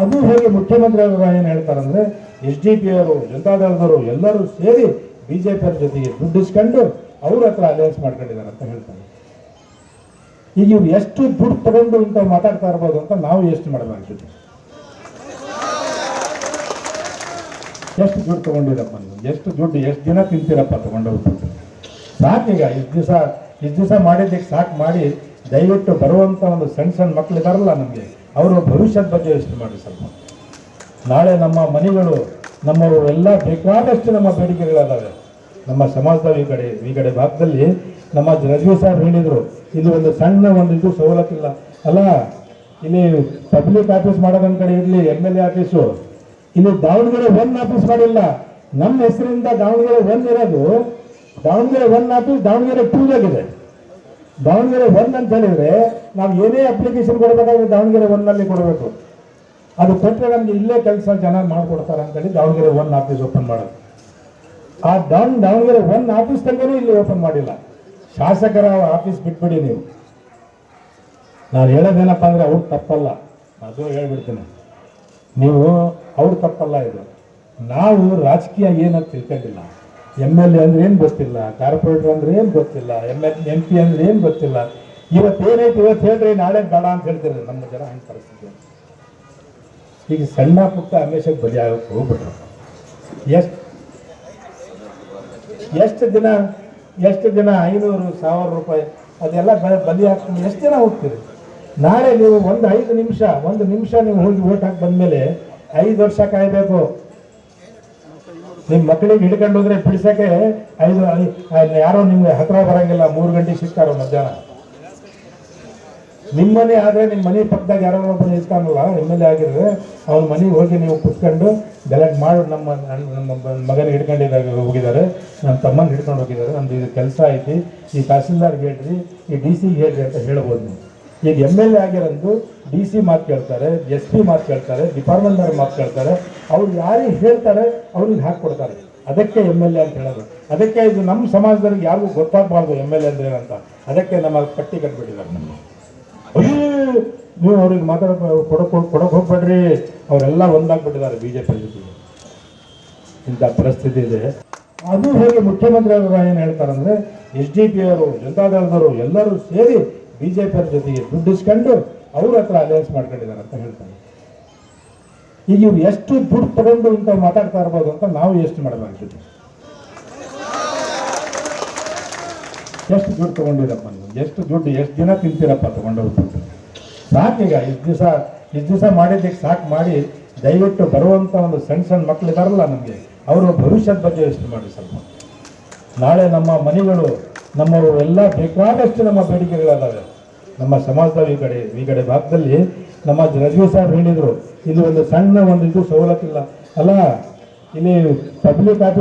ಅದು ಹೋಗಿ ಮುಖ್ಯಮಂತ್ರಿ ಅವರು ಏನು ಹೇಳ್ತಾರಂದ್ರೆ SDP ಅವರು ಜನತಾದಳದವರು ಎಲ್ಲರೂ ಸೇರಿ BJP ಅವ್ರ ಜೊತೆಗೆ ದುಡ್ಡು ಇಸ್ಕೊಂಡು ಅವ್ರ ಹತ್ರ ಅಲಯನ್ಸ್ ಮಾಡ್ಕೊಂಡಿದ್ದಾರೆ ಅಂತ ಹೇಳ್ತಾರೆ. ಈಗ ಇವ್ರು ಎಷ್ಟು ದುಡ್ಡು ತಗೊಂಡು ಇಂಥ ಮಾತಾಡ್ತಾ ಇರ್ಬೋದು ಅಂತ ನಾವು ಎಷ್ಟು ಮಾಡಬೇಕಾಗ್ತದೆ. ಎಷ್ಟು ದುಡ್ಡು ತಗೊಂಡಿರಪ್ಪ ನೀವು, ಎಷ್ಟು ದುಡ್ಡು ಎಷ್ಟು ದಿನ ತಿಂತೀರಪ್ಪ ತಗೊಂಡೋಗ್ಬಿಟ್ಟು. ಸಾಕೀಗ ಇಷ್ಟು ದಿವಸ ಮಾಡಿದ್ದಕ್ಕೆ ಸಾಕು ಮಾಡಿ ದಯವಿಟ್ಟು ಬರುವಂಥ ಒಂದು ಸಣ್ಣ ಮಕ್ಕಳಿದಾರಲ್ಲ ನಮಗೆ ಅವರ ಭವಿಷ್ಯದ ಬಗ್ಗೆ ಯೋಚನೆ ಮಾಡಿ ಸ್ವಲ್ಪ. ನಾಳೆ ನಮ್ಮ ಮನೆಗಳು ನಮ್ಮವು ಎಲ್ಲ ಬೇಕಾದಷ್ಟು ನಮ್ಮ ಬೇಡಿಕೆಗಳದಾವೆ ನಮ್ಮ ಸಮಾಜದ ಈ ಕಡೆ ಭಾಗದಲ್ಲಿ. ನಮ್ಮ ರಜವಿ ಸಾಹೇಬ್ ಹೇಳಿದರು ಇಲ್ಲಿ ಒಂದು ಸಣ್ಣ ಒಂದು ಇದು ಸವಲತ್ತಿಲ್ಲ ಅಲ್ಲ, ಇಲ್ಲಿ ಪಬ್ಲಿಕ್ ಆಫೀಸ್ ಮಾಡೋದೊಂದು ಕಡೆ ಇರಲಿ, MLA ಆಫೀಸು ಇಲ್ಲಿ ದಾವಣಗೆರೆ 1 ಆಫೀಸ್ ಮಾಡಿಲ್ಲ. ನಮ್ಮ ಹೆಸರಿಂದ ದಾವಣಗೆರೆ 1 ಇರೋದು, ದಾವಣಗೆರೆ 1 ಆಫೀಸ್ ದಾವಣಗೆರೆ 2 ಆಗಿದೆ. ದಾವಣಗೆರೆ 1 ಅಂತ ಹೇಳಿದ್ರೆ ನಾವು ಏನೇ ಅಪ್ಲಿಕೇಶನ್ ಕೊಡಬೇಕಾದ್ರೆ ದಾವಣಗೆರೆ 1ನಲ್ಲಿ ಕೊಡಬೇಕು. ಅದು ಕೊಟ್ಟರೆ ನಮಗೆ ಇಲ್ಲೇ ಕೆಲಸ ಜನ ಮಾಡಿಕೊಡ್ತಾರೆ ಅಂತೇಳಿ ದಾವಣಗೆರೆ 1 ಆಫೀಸ್ ಓಪನ್ ಮಾಡೋದು. ಆ ದಾವಣಗೆರೆ 1 ಆಫೀಸ್ ತಂಗೇನೂ ಇಲ್ಲಿ ಓಪನ್ ಮಾಡಿಲ್ಲ. ಶಾಸಕರ ಆಫೀಸ್ ಬಿಟ್ಬಿಡಿ ನೀವು. ನಾನು ಹೇಳೋದೇನಪ್ಪ ಅಂದರೆ ಅವ್ರು ತಪ್ಪಲ್ಲ, ಅದು ಹೇಳ್ಬಿಡ್ತೀನಿ. ನೀವು ಅವ್ರು ತಪ್ಪಲ್ಲ, ಇದು ನಾವು ರಾಜಕೀಯ ಏನಂತ ತಿಳ್ಕೊಂಡಿಲ್ಲ. MLA ಅಂದ್ರೆ ಏನು ಗೊತ್ತಿಲ್ಲ, ಕಾರ್ಪೊರೇಟರ್ ಅಂದ್ರೆ ಏನು ಗೊತ್ತಿಲ್ಲ, MP ಅಂದ್ರೆ ಏನು ಗೊತ್ತಿಲ್ಲ. ಇವತ್ತೇನೈತೆ ಇವತ್ತು ಹೇಳ್ರಿ, ನಾಳೆ ಬೇಡ ಅಂತ ಹೇಳ್ತೀರಿ. ನಮ್ಮ ಜನ ಹಂಗೆ ಪರಿಸ್ಥಿತಿ. ಈಗ ಸಣ್ಣ ಪುಟ್ಟ ಅಮೇಶಕ್ಕೆ ಬಲಿ ಆಗೋಕ್ಕೆ ಹೋಗ್ಬಿಟ್ರು. ಎಷ್ಟು ದಿನ 500,000 ರೂಪಾಯಿ ಅದೆಲ್ಲ ಬಲಿ ಹಾಕ್ಕೊಂಡು ಎಷ್ಟು ದಿನ ಹೋಗ್ತೀರಿ? ನಾಳೆ ನೀವು ಒಂದು 5 ನಿಮಿಷ ನೀವು ಹೋಗಿ ಓಟ್ ಹಾಕಿ ಬಂದಮೇಲೆ 5 ವರ್ಷ ಕಾಯಬೇಕು. ನಿಮ್ಮ ಮಕ್ಕಳಿಗೆ ಹಿಡ್ಕೊಂಡು ಹೋದ್ರೆ ಬಿಡಿಸೋಕ್ಕೆ ಯಾರೋ ನಿಮ್ಗೆ ಹತ್ರ ಬರೋಂಗಿಲ್ಲ. 3 ಗಂಟೆಗೆ ಸಿಗ್ತಾರೋ ಮಧ್ಯಾಹ್ನ. ನಿಮ್ಮ ಮನೆ ಆದರೆ ನಿಮ್ಮ ಮನೆ ಪಕ್ಕದಾಗ ಯಾರೋ ಒಬ್ಬರು ಇರ್ತಾನಲ್ಲ MLA ಆಗಿದ್ರೆ ಅವ್ನ ಮನೆಗೆ ಹೋಗಿ ನೀವು ಕುತ್ಕೊಂಡು ಗಲಾಟೆ ಮಾಡಿ ನಮ್ಮ ಮಗನ ಹಿಡ್ಕೊಂಡಿದ್ದಾಗ ಹೋಗಿದ್ದಾರೆ, ನಮ್ಮ ತಮ್ಮನ ಹಿಡ್ಕೊಂಡು ಹೋಗಿದ್ದಾರೆ, ನಮ್ದು ಇದು ಕೆಲಸ ಐತಿ, ಈ ತಹಸೀಲ್ದಾರ್ಗೆ ಹೇಳ್ರಿ, ಈ DC ಹೇಳ್ರಿ ಅಂತ ಹೇಳ್ಬೋದು ನೀವು. ಈಗ MLA ಆಗಿರೋದು DC ಮಾತು ಕೇಳ್ತಾರೆ, SP ಮಾತು ಕೇಳ್ತಾರೆ, ಡಿಪಾರ್ಟ್ಮೆಂಟ್ನವ್ರ ಮಾತು ಕೇಳ್ತಾರೆ. ಅವ್ರು ಯಾರಿಗೆ ಹೇಳ್ತಾರೆ ಅವ್ರಿಗೆ ಹಾಕ್ಕೊಡ್ತಾರೆ. ಅದಕ್ಕೆ MLA ಅಂತ ಹೇಳೋದು. ಅದಕ್ಕೆ ಇದು ನಮ್ಮ ಸಮಾಜದವ್ರಿಗೆ ಯಾರಿಗೂ ಗೊತ್ತಾಗಬಾರ್ದು MLA ಅಂದ್ರೆ ಅಂತ. ಅದಕ್ಕೆ ನಮ್ಮ ಪಟ್ಟಿ ಕಟ್ಬಿಟ್ಟಿದ್ದಾರೆ. ನಮಗೆ ನೀವು ಅವ್ರಿಗೆ ಕೊಡಕ್ಕೆ ಹೋಗ್ಬೇಡ್ರಿ, ಅವರೆಲ್ಲ ಒಂದಾಗ್ಬಿಟ್ಟಿದ್ದಾರೆ BJP ಜೊತೆಗೆ. ಇಂಥ ಪರಿಸ್ಥಿತಿ ಇದೆ. ಅದು ಹೋಗಿ ಮುಖ್ಯಮಂತ್ರಿ ಅವರು ಏನು ಹೇಳ್ತಾರಂದ್ರೆ SDP ಅವರು ಜನತಾದಳದವರು ಎಲ್ಲರೂ ಸೇರಿ BJP ಅವ್ರ ಜೊತೆಗೆ ದುಡ್ಡು ಇಸ್ಕೊಂಡು ಅವ್ರ ಹತ್ರ ಅಲಯನ್ಸ್ ಮಾಡ್ಕೊಂಡಿದ್ದಾರೆ ಅಂತ ಹೇಳ್ತಾರೆ. ಈಗ ಇವ್ರು ಎಷ್ಟು ದುಡ್ಡು ತಗೊಂಡು ಇಂಥ ಮಾತಾಡ್ತಾ ಇರ್ಬೋದು ಅಂತ ನಾವು ಎಷ್ಟು ಮಾಡಬೇಕಾಗ್ತದೆ. ಎಷ್ಟು ದುಡ್ಡು ತಗೊಂಡಿರಪ್ಪ ನೀವು, ಎಷ್ಟು ದುಡ್ಡು ಎಷ್ಟು ದಿನ ತಿಂತೀರಪ್ಪ ತಗೊಂಡೋಗ್ಬಿಟ್ಟು. ಸಾಕೀಗ ಇಷ್ಟು ದಿವಸ ಮಾಡಿದ್ದಕ್ಕೆ ಸಾಕು ಮಾಡಿ ದಯವಿಟ್ಟು ಬರುವಂಥ ಒಂದು ಸಣ್ಣ ಮಕ್ಕಳಿದಾರಲ್ಲ ನಮಗೆ ಅವರ ಭವಿಷ್ಯದ ಬಗ್ಗೆ ಯೋಚನೆ ಮಾಡಿ ಸ್ವಲ್ಪ. ನಾಳೆ ನಮ್ಮ ಮನೆಗಳು ನಮ್ಮವು ಎಲ್ಲ ಬೇಕಾದಷ್ಟು ನಮ್ಮ ಬೇಡಿಕೆಗಳದಾವೆ ನಮ್ಮ ಸಮಾಜದ ಈ ಕಡೆ ಭಾಗದಲ್ಲಿ. ನಮ್ಮ ರಜವಿ ಸಾಹೇಬ್ ಹೇಳಿದರು ಇಲ್ಲಿ ಒಂದು ಸಣ್ಣ ಒಂದು ಇದು ಸವಲತ್ತಿಲ್ಲ ಅಲ್ಲ, ಇಲ್ಲಿ ಪಬ್ಲಿಕ್ ಆಫೀಸ್